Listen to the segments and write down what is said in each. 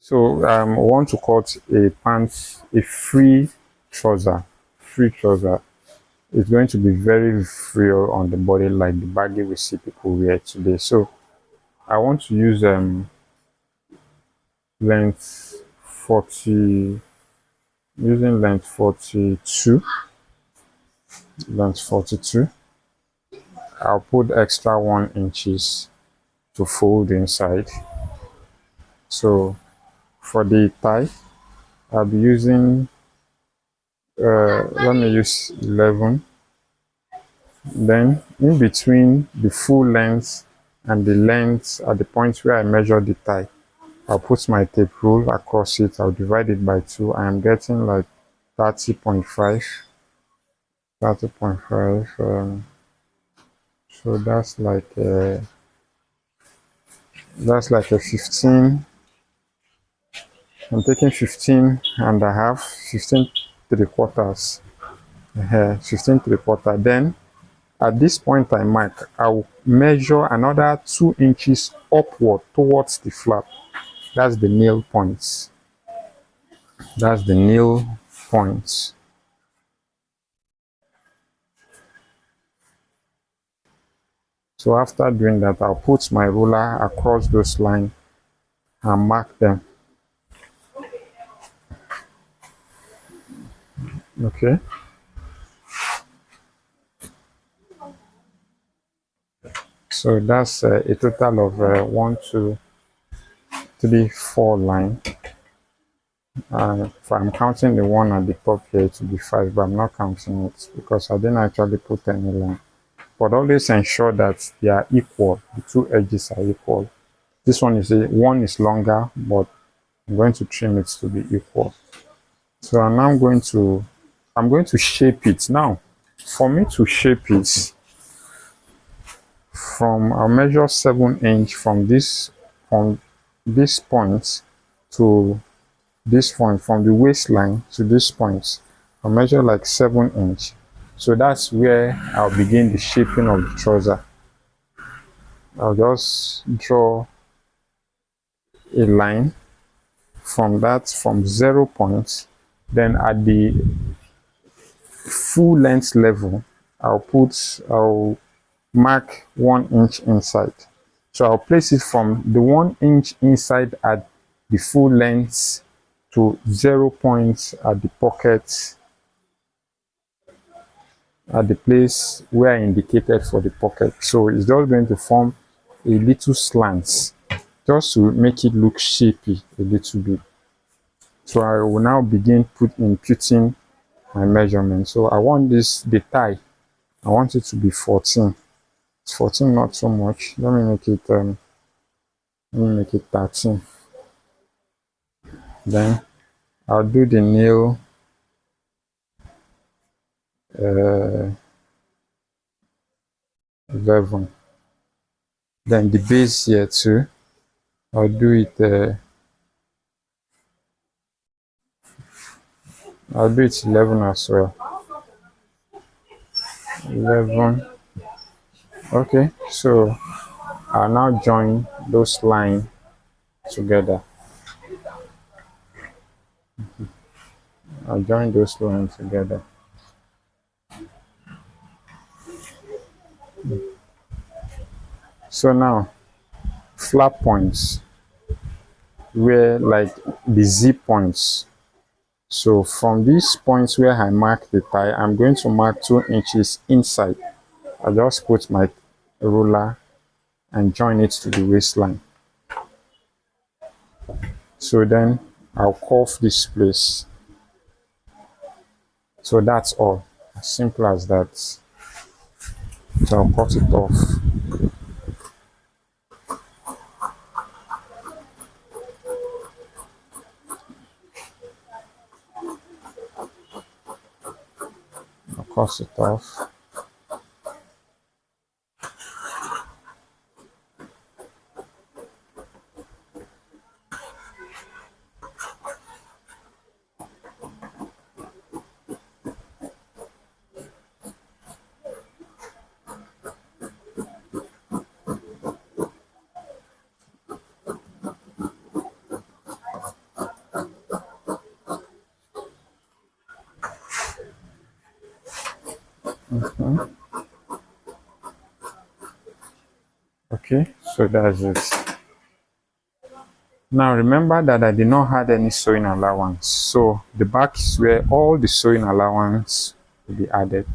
So I want to cut a pants, a trouser, free trouser. It's going to be very free on the body, like the baggy we see people wear today. So I want to use length 40, using length 42, length 42. I'll put extra 1 inches to fold inside. So for the tie, I'll be using let me use 11. Then in between the full length and the length at the point where I measure the tie, I'll put my tape rule across it. I'll divide it by 2. I am getting like 30.5. 30.5. So that's like a 15. I'm taking 15 and a half, 15 three quarters. 15 three quarter. Then at this point I mark, I'll measure another 2 inches upward towards the flap. That's the nail points. That's the nail points. So after doing that, I'll put my ruler across those lines and mark them. Okay. So that's a total of 1, 2, 3, 4 lines. If I'm counting the one at the top here, it will be 5, but I'm not counting it because I didn't actually put any line. But always ensure that they are equal. The two edges are equal. This one is longer, but I'm going to trim it to be equal. So I'm going to shape it. Now, for me to shape it, I'll measure 7 inch from this point to this point, from the waistline to this point. I'll measure like 7 inch. So that's where I'll begin the shaping of the trouser. I'll just draw a line from 0 point. Then at the full length level, I'll mark 1 inch inside. So I'll place it from the 1 inch inside at the full length to 0 points at the pocket, at the place where I indicated for the pocket. So it's just going to form a little slant just to make it look shapy a little bit. So I will now begin inputting my measurement. So I want the tie, I want it to be 14. It's 14, not so much. Let me make it 13. Then I'll do the nail 11. Then the base here too, I'll do it 11 as well. 11. Okay, so I'll now join those lines together. I'll join those lines together. So now, flap points, where like the zip points. So from these points where I mark the tie, I'm going to mark 2 inches inside. I just put my ruler and join it to the waistline. So then I'll curve this place. So that's all. As simple as that. So I'll cut it off. I'll cut it off. Mhm. Okay, so that's it. Now remember that I did not have any sewing allowance. So the back is where all the sewing allowance will be added.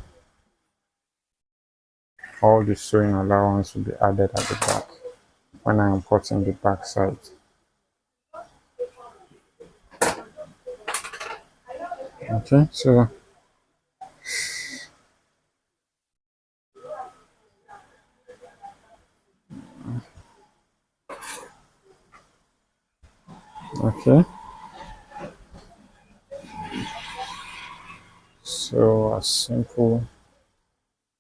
All the sewing allowance will be added at the back when I am cutting the back side. Okay, so okay, so as simple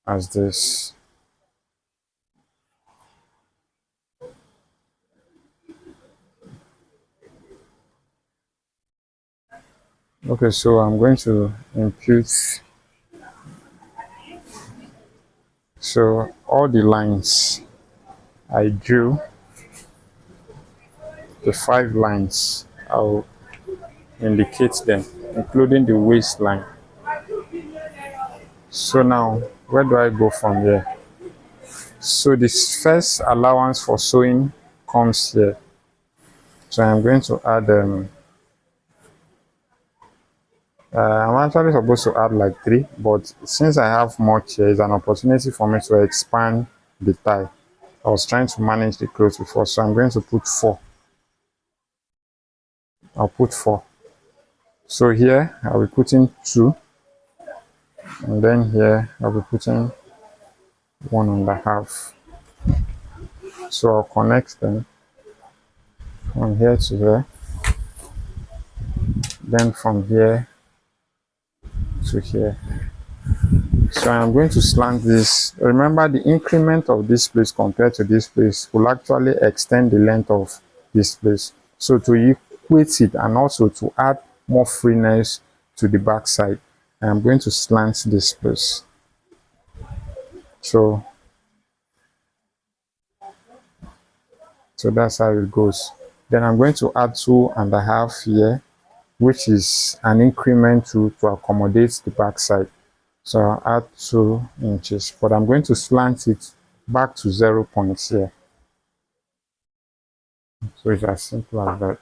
as this. Okay, so I'm going to impute. So all the lines I drew, the 5 lines, I'll indicate them, including the waistline. So now, where do I go from here? So this first allowance for sewing comes here. So I'm going to add, I'm actually supposed to add like 3, but since I have more here, it's an opportunity for me to expand the tie. I was trying to manage the clothes before, so I'm going to put 4. I'll put 4. So here, I'll be putting 2, and then here, I'll be putting 1.5. So I'll connect them from here to here, then from here to here. So I'm going to slant this. Remember, the increment of this place compared to this place will actually extend the length of this place. So to equate it and also to add more freeness to the back side, I'm going to slant this place. So that's how it goes. Then I'm going to add 2.5 here, which is an increment to accommodate the back side. So I'll add 2 inches, but I'm going to slant it back to 0 points here. So it's as simple as that.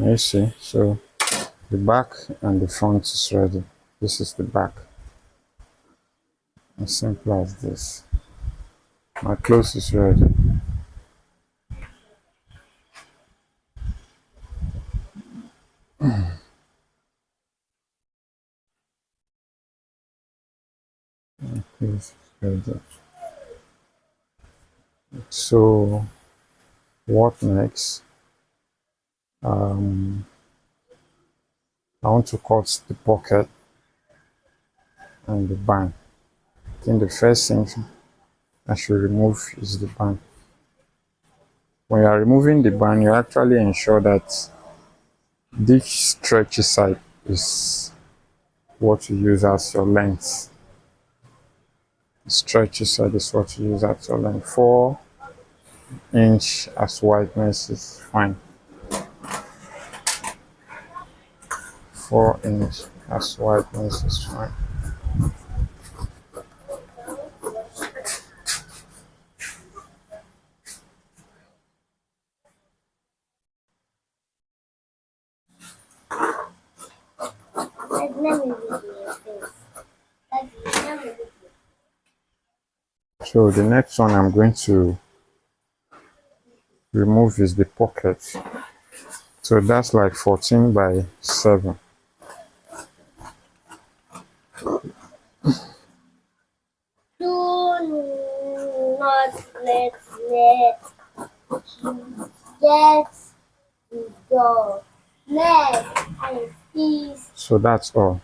You see, so the back and the front is ready. This is the back. As simple as this. My clothes is ready. Clothes is ready. So what next? Um, I want to cut the pocket and the band. I think the first thing I should remove is the band. When you are removing the band, you actually ensure that this stretchy side is what you use as your length. The stretchy side is what you use as your length. 4 inch as wideness is fine. 4 inch as wideness is fine. So the next one I'm going to remove is the pocket. So that's like 14 by 7. Do not let get the dog. Leg and peace. So that's all.